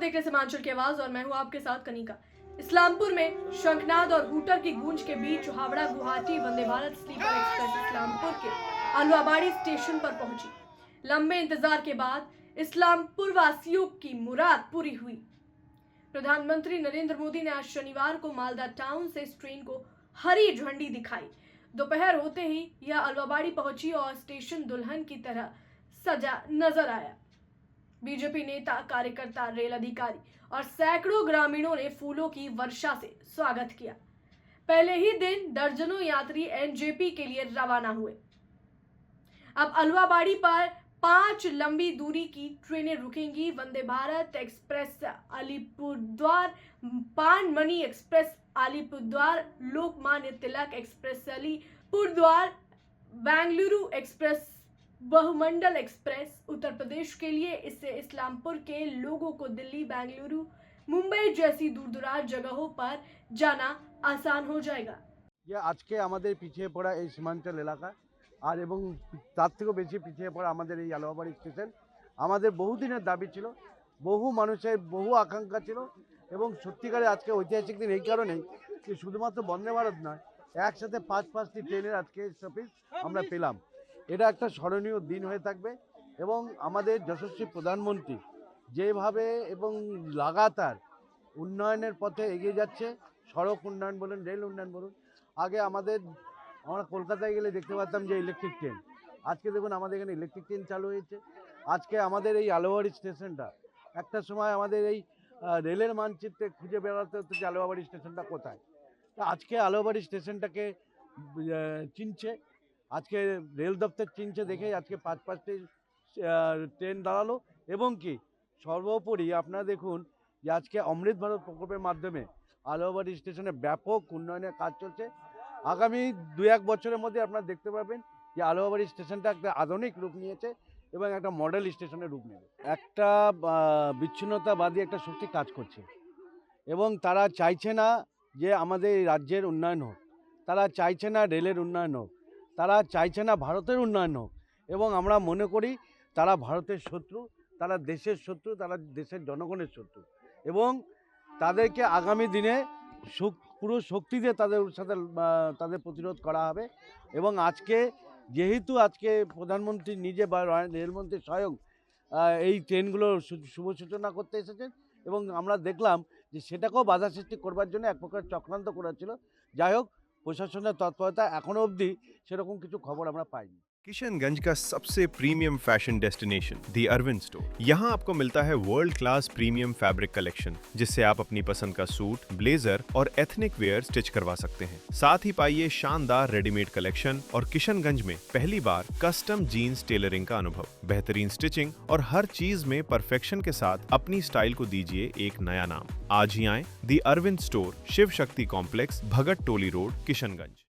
देख रहे सीमांचल की आवाज और मैं हूं आपके साथ कनिका। इस्लामपुर में शंखनाद और हूटर की गूंज के बीच हावड़ा गुवाहाटी वंदे भारत स्लीपर एक्सप्रेस इस्लामपुर के अलवाबाड़ी स्टेशन पर पहुंची। लंबे इंतजार के बाद इस्लामपुर वासियों की मुराद पूरी हुई। प्रधानमंत्री नरेंद्र मोदी ने आज शनिवार को मालदा टाउन से इस ट्रेन को हरी झंडी दिखाई। दोपहर होते ही यह अलवाबाड़ी पहुंची और स्टेशन दुल्हन की तरह सजा नजर आया। बीजेपी नेता, कार्यकर्ता, रेल अधिकारी और सैकड़ों ग्रामीणों ने फूलों की वर्षा से स्वागत किया। पहले ही दिन दर्जनों यात्री एनजेपी के लिए रवाना हुए। अब अलवाबाड़ी पर 5 लंबी दूरी की ट्रेनें रुकेंगी। Vande Bharat express Alipurduar, Panmani express Alipurduar, Lokmanya Tilak express Alipurduar, Bengaluru express बहुमंडल एक्सप्रेस उत्तर प्रदेश के लिए। इससे इस्लामपुर के लोगों को दिल्ली, बेंगलुरु, मुंबई जैसी दूर-दराज जगहों पर जाना आसान हो जाएगा। যে আজকে আমাদের পিছিয়ে পড়া এই সীমাঞ্চল এলাকা আর এবং তার থেকেও বেশি পিছিয়ে পড়া আমাদের এই আলুয়াবাড়ি স্টেশন আমাদের বহুদিনের দাবি ছিল, বহু মানুষের বহু আকাঙ্ক্ষা ছিল এবং সত্যিকারে আজকে ঐতিহাসিক দিন এই কারণেই যে শুধুমাত্র বন্দে ভারত নয়, একসাথে 5-5টি ট্রেনের আজকে স্টপেজ আমরা পেলাম। এটা একটা স্মরণীয় দিন হয়ে থাকবে এবং আমাদের যশস্বী প্রধানমন্ত্রী যেভাবে এবং লাগাতার উন্নয়নের পথে এগিয়ে যাচ্ছে, সড়ক উন্নয়ন বলুন, রেল উন্নয়ন বলুন। আগে আমরা কলকাতায় গেলে দেখতে পারতাম যে ইলেকট্রিক ট্রেন, আজকে দেখুন আমাদের এখানে ইলেকট্রিক ট্রেন চালু হয়েছে। আজকে আমাদের এই আলুয়াবাড়ি স্টেশনটা একটা সময় আমাদের এই রেলের মানচিত্রে খুঁজে বেড়াতে হতো যে আলুয়াবাড়ি স্টেশনটা কোথায়। তা আজকে আলুয়াবাড়ি স্টেশনটাকে চিনছে, আজকে রেল দপ্তর চিনছে দেখেই আজকে 5-5টি ট্রেন দাঁড়ালো এবং কি সর্বোপরি আপনারা দেখুন যে আজকে অমৃত ভারত প্রকল্পের মাধ্যমে আলুয়াবাড়ি স্টেশনে ব্যাপক উন্নয়নের কাজ চলছে। আগামী 2-1 বছরের মধ্যে আপনারা দেখতে পাবেন যে আলুয়াবাড়ি স্টেশনটা একটা আধুনিক রূপ নিয়েছে এবং একটা মডেল স্টেশনের রূপ নেবে। একটা বিচ্ছিন্নতাবাদী একটা শক্তি কাজ করছে এবং তারা চাইছে না যে আমাদের এই রাজ্যের উন্নয়ন হোক, তারা চাইছে না রেলের উন্নয়ন হোক, তারা চাইছে না ভারতের উন্নয়ন হোক এবং আমরা মনে করি তারা ভারতের শত্রু, তারা দেশের শত্রু, তারা দেশের জনগণের শত্রু এবং তাদেরকে আগামী দিনে পুরো শক্তি দিয়ে তাদের সাথে তাদের প্রতিরোধ করা হবে। এবং আজকে যেহেতু আজকে প্রধানমন্ত্রী নিজে বা রেলমন্ত্রী স্বয়ং এই ট্রেনগুলোর শুভ সূচনা করতে এসেছেন এবং আমরা দেখলাম যে সেটাকেও বাধা সৃষ্টি করবার জন্য এক প্রকার চক্রান্ত করেছিল। যাই হোক, প্রশাসনের তৎপরতা এখনও অবধি সেরকম কিছু খবর আমরা পাইনি। किशनगंज का सबसे प्रीमियम फैशन डेस्टिनेशन दी अरविंद स्टोर। यहाँ आपको मिलता है world class premium fabric collection, जिससे आप अपनी पसंद का सूट, ब्लेजर और एथनिक वेयर स्टिच करवा सकते हैं। साथ ही पाइए शानदार रेडीमेड कलेक्शन और किशनगंज में पहली बार कस्टम जीन्स टेलरिंग का अनुभव। बेहतरीन स्टिचिंग और हर चीज में परफेक्शन के साथ अपनी स्टाइल को दीजिए एक नया नाम। आज ही आए दी अरविंद स्टोर, शिव शक्ति कॉम्प्लेक्स, भगत टोली रोड, किशनगंज।